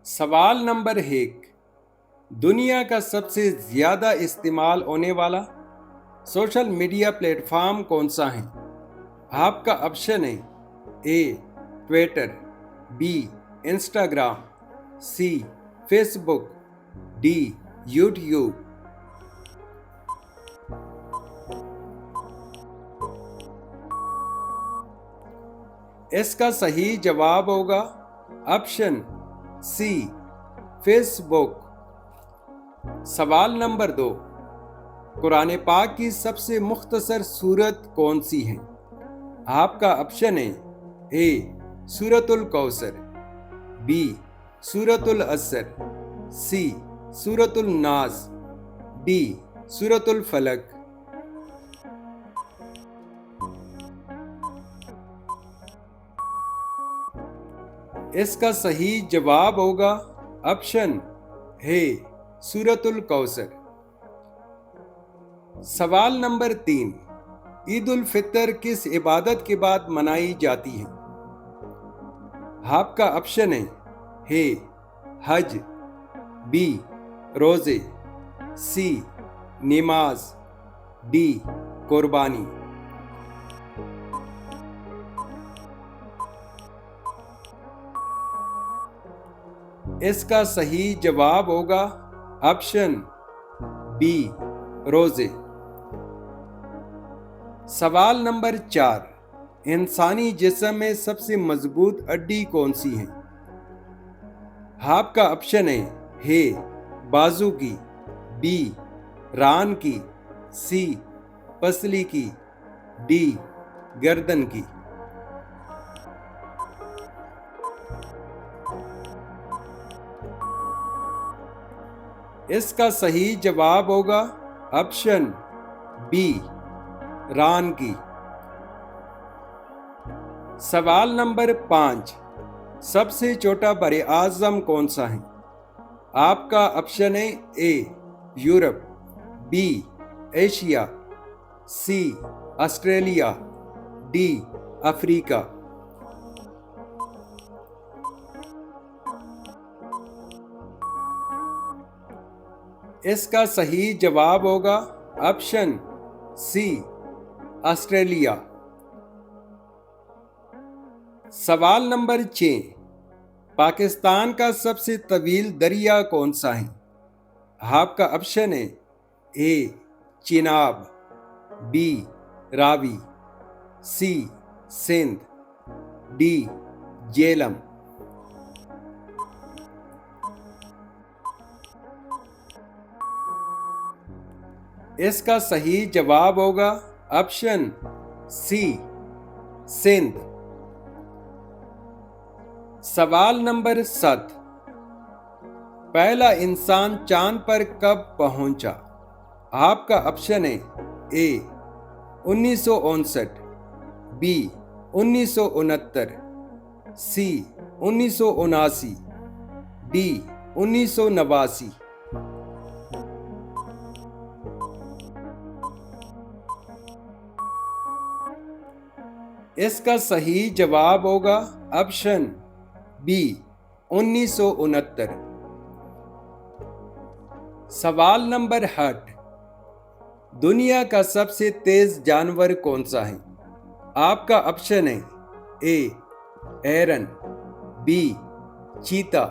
सवाल नंबर 1। दुनिया का सबसे ज्यादा इस्तेमाल होने वाला सोशल मीडिया प्लेटफॉर्म कौन सा है? आपका ऑप्शन है A Twitter, B Instagram, C Facebook, D YouTube. इसका सही जवाब होगा ऑप्शन सी फेसबुक। सवाल नंबर 2। कुरान पाक की सबसे मुख्तसर सूरत कौन सी है? आपका ऑप्शन है ए सूरतुल कौसर, बी सूरतुल असर, सी सूरतुल नास, डी सूरतुल फलक। इसका सही जवाब होगा ऑप्शन ए सूरतुल कौसर। सवाल नंबर 3। ईद उल फितर किस इबादत के बाद मनाई जाती है? आपका ऑप्शन है हज, बी रोजे, सी नमाज, डी कुर्बानी। इसका सही जवाब होगा ऑप्शन बी रोजे। सवाल नंबर 4। इंसानी जिस्म में सबसे मजबूत हड्डी कौन सी है? आपका ऑप्शन है बाजू की, बी रान की, सी पसली की, डी गर्दन की। इसका सही जवाब होगा ऑप्शन बी रान की। सवाल नंबर 5। सबसे छोटा बरे आज़म कौन सा है? आपका ऑप्शन है ए यूरोप, बी एशिया, सी ऑस्ट्रेलिया, डी अफ्रीका। इसका सही जवाब होगा ऑप्शन सी ऑस्ट्रेलिया। सवाल नंबर 6। पाकिस्तान का सबसे तवील दरिया कौन सा है? आपका ऑप्शन है ए चिनाब, बी रावी, सी सिंध, डी जेलम। इसका सही जवाब होगा ऑप्शन सी सिंध। सवाल नंबर 7। पहला इंसान चांद पर कब पहुंचा? आपका ऑप्शन है ए 1959, बी 1969, सी 1979, डी 1989। इसका सही जवाब होगा ऑप्शन बी 1969। सवाल नंबर 8। दुनिया का सबसे तेज जानवर कौन सा है? आपका ऑप्शन है ए एरन, बी चीता,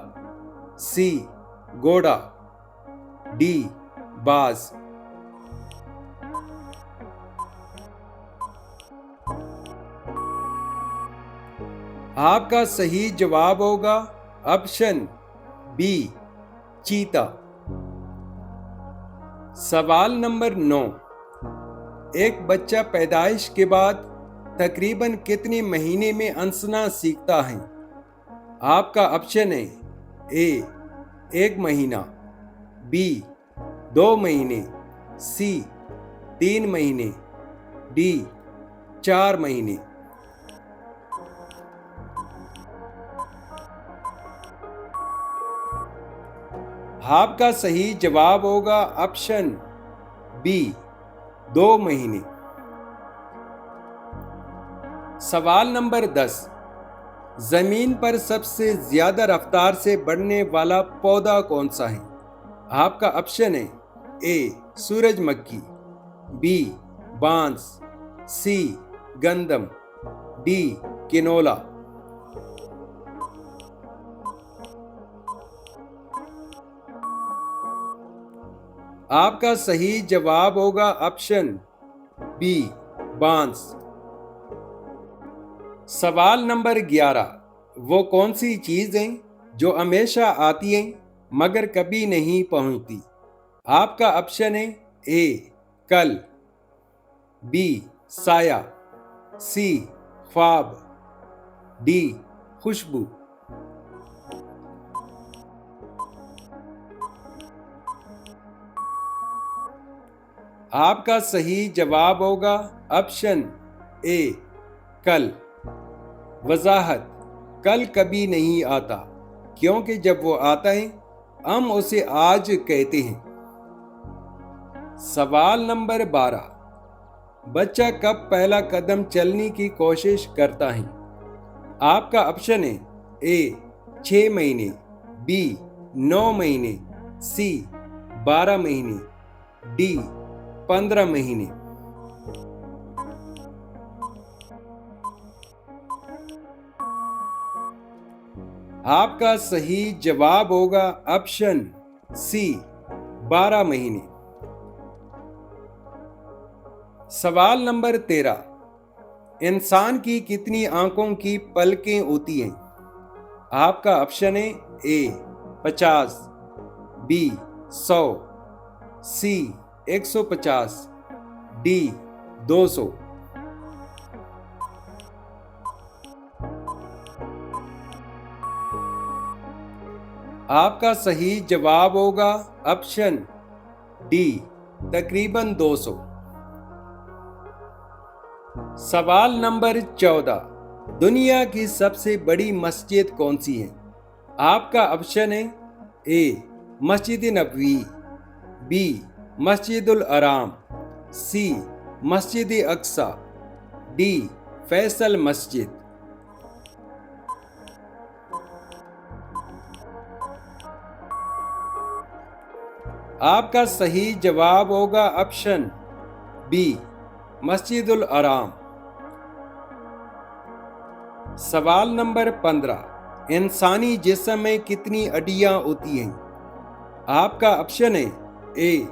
सी घोड़ा, डी बाज। आपका सही जवाब होगा ऑप्शन बी चीता। सवाल नंबर 9। एक बच्चा पैदाइश के बाद तकरीबन कितने महीने में हंसना सीखता है? आपका ऑप्शन है ए 1 महीना, बी 2 महीने, सी 3 महीने, डी 4 महीने। आपका सही जवाब होगा ऑप्शन बी 2 महीने। सवाल नंबर 10। जमीन पर सबसे ज्यादा रफ्तार से बढ़ने वाला पौधा कौन सा है? आपका ऑप्शन है ए सूरजमुखी, बी बांस, सी गंदम, डी किनोला। आपका सही जवाब होगा ऑप्शन बी बांस। सवाल नंबर 11, वो कौन सी चीज है जो हमेशा आती है मगर कभी नहीं पहुंचती? आपका ऑप्शन है ए कल, बी साया, सी ख्वाब, डी खुशबू। आपका सही जवाब होगा ऑप्शन ए कल। वजाहत, कल कभी नहीं आता क्योंकि जब वो आता है हम उसे आज कहते हैं। सवाल नंबर 12, बच्चा कब पहला कदम चलने की कोशिश करता है? आपका ऑप्शन है ए 6 महीने, बी 9 महीने, सी 12 महीने, डी 15 महीने। आपका सही जवाब होगा ऑप्शन सी 12 महीने। सवाल नंबर 13, इंसान की कितनी आंखों की पलकें होती हैं? आपका ऑप्शन है ए 50, बी 100, सी 150, डी 200। आपका सही जवाब होगा ऑप्शन डी तकरीबन 200। सवाल नंबर 14, दुनिया की सबसे बड़ी मस्जिद कौन सी है? आपका ऑप्शन है ए मस्जिद नबवी, बी मस्जिदुल हराम, सी मस्जिद अक्सा, डी फैसल मस्जिद। आपका सही जवाब होगा ऑप्शन बी मस्जिदुल हराम। सवाल नंबर 15, इंसानी जिस्म में कितनी हड्डियां होती हैं? आपका ऑप्शन है ए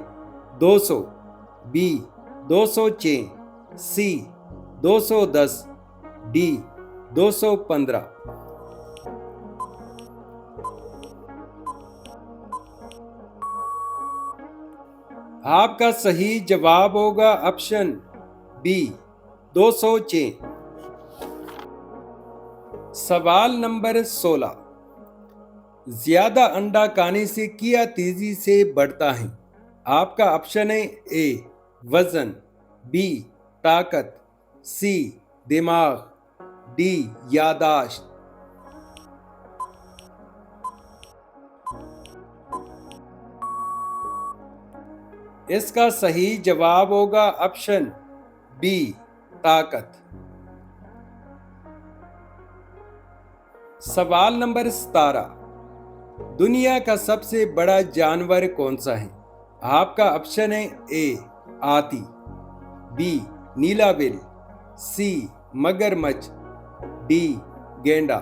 200, बी 206, सी 210, डी 215। आपका सही जवाब होगा ऑप्शन बी 206। सवाल नंबर 16, ज्यादा अंडा खाने से क्या तेजी से बढ़ता है? आपका ऑप्शन है ए वजन, बी ताकत, सी दिमाग, डी यादाश्त। इसका सही जवाब होगा ऑप्शन बी ताकत। सवाल नंबर 17, दुनिया का सबसे बड़ा जानवर कौन सा है? आपका ऑप्शन है ए हाथी, बी नीला बिल, सी मगरमच्छ, डी गेंडा।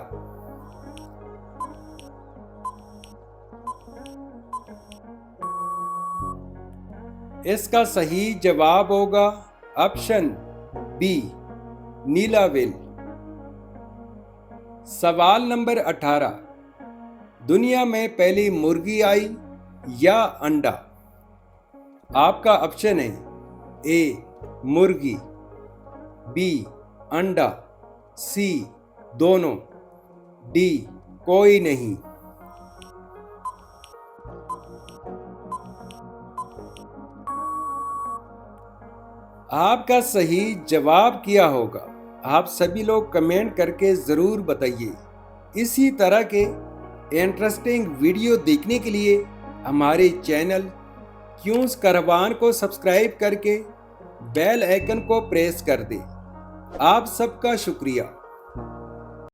इसका सही जवाब होगा ऑप्शन बी नीला व्हेल। सवाल नंबर 18, दुनिया में पहली मुर्गी आई या अंडा? आपका ऑप्शन है ए मुर्गी, बी अंडा, सी दोनों, डी कोई नहीं। आपका सही जवाब क्या होगा आप सभी लोग कमेंट करके ज़रूर बताइए। इसी तरह के इंटरेस्टिंग वीडियो देखने के लिए हमारे चैनल क्यूंस कारवान को सब्सक्राइब करके बेल आइकन को प्रेस कर दें। आप सबका शुक्रिया।